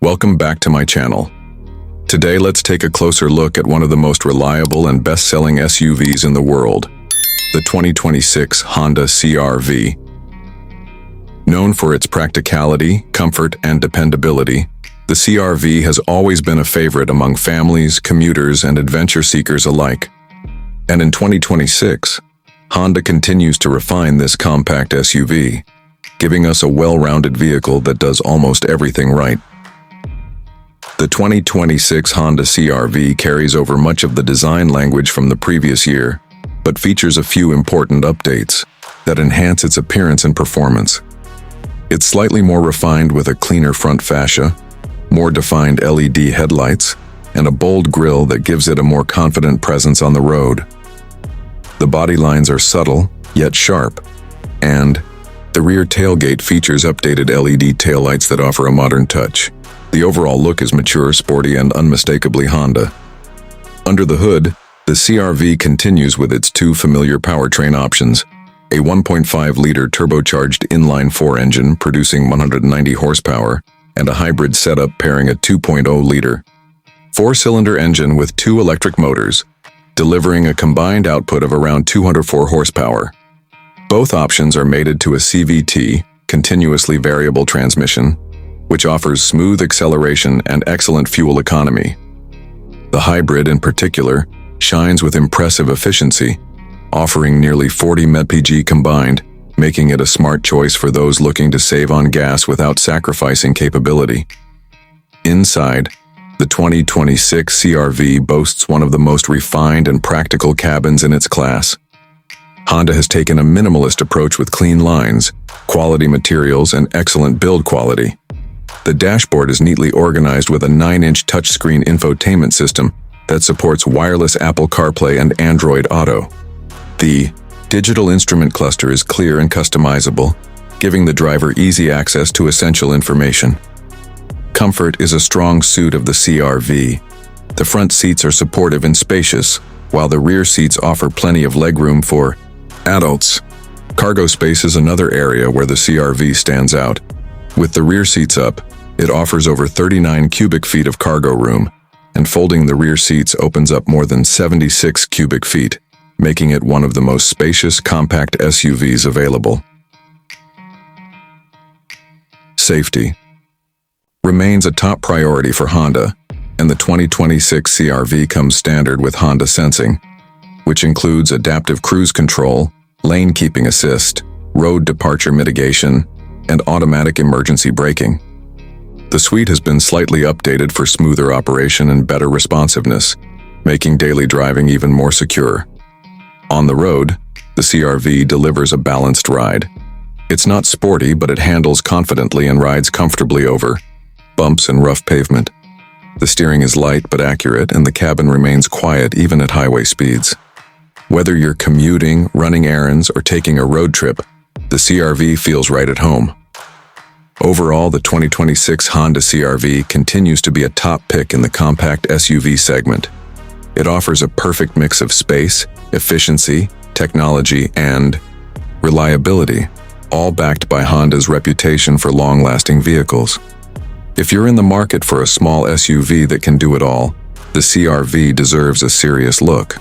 Welcome back to my channel. Today let's take a closer look at one of the most reliable and best-selling SUVs in the world, the 2026 Honda CR-V. Known for its practicality, comfort, and dependability, the CR-V has always been a favorite among families, commuters, and adventure seekers alike. And in 2026, Honda continues to refine this compact SUV, giving us a well-rounded vehicle that does almost everything right. The 2026 Honda CR-V carries over much of the design language from the previous year, but features a few important updates that enhance its appearance and performance. It's slightly more refined with a cleaner front fascia, more defined LED headlights, and a bold grille that gives it a more confident presence on the road. The body lines are subtle, yet sharp, and the rear tailgate features updated LED taillights that offer a modern touch. The overall look is mature, sporty, and unmistakably Honda. Under the hood, the CR-V continues with its two familiar powertrain options, a 1.5-liter turbocharged inline-4 engine producing 190 horsepower, and a hybrid setup pairing a 2.0-liter four-cylinder engine with two electric motors, delivering a combined output of around 204 horsepower. Both options are mated to a CVT, continuously variable transmission, which offers smooth acceleration and excellent fuel economy. The hybrid, in particular, shines with impressive efficiency, offering nearly 40 mpg combined, making it a smart choice for those looking to save on gas without sacrificing capability. Inside, the 2026 CR-V boasts one of the most refined and practical cabins in its class. Honda has taken a minimalist approach with clean lines, quality materials, and excellent build quality. The dashboard is neatly organized with a 9-inch touchscreen infotainment system that supports wireless Apple CarPlay and Android Auto. The digital instrument cluster is clear and customizable, giving the driver easy access to essential information. Comfort is a strong suit of the CR-V. The front seats are supportive and spacious, while the rear seats offer plenty of legroom for adults. Cargo space is another area where the CR-V stands out. With the rear seats up, it offers over 39 cubic feet of cargo room, and folding the rear seats opens up more than 76 cubic feet, making it one of the most spacious compact SUVs available. Safety remains a top priority for Honda, and the 2026 CR-V comes standard with Honda Sensing, which includes adaptive cruise control, lane keeping assist, road departure mitigation, and automatic emergency braking. The suite has been slightly updated for smoother operation and better responsiveness, making daily driving even more secure. On the road, the CR-V delivers a balanced ride. It's not sporty, but it handles confidently and rides comfortably over bumps and rough pavement. The steering is light but accurate, and the cabin remains quiet even at highway speeds. Whether you're commuting, running errands, or taking a road trip, the CR-V feels right at home. Overall, the 2026 Honda CR-V continues to be a top pick in the compact SUV segment. It offers a perfect mix of space, efficiency, technology, and reliability, all backed by Honda's reputation for long-lasting vehicles. If you're in the market for a small SUV that can do it all, the CR-V deserves a serious look.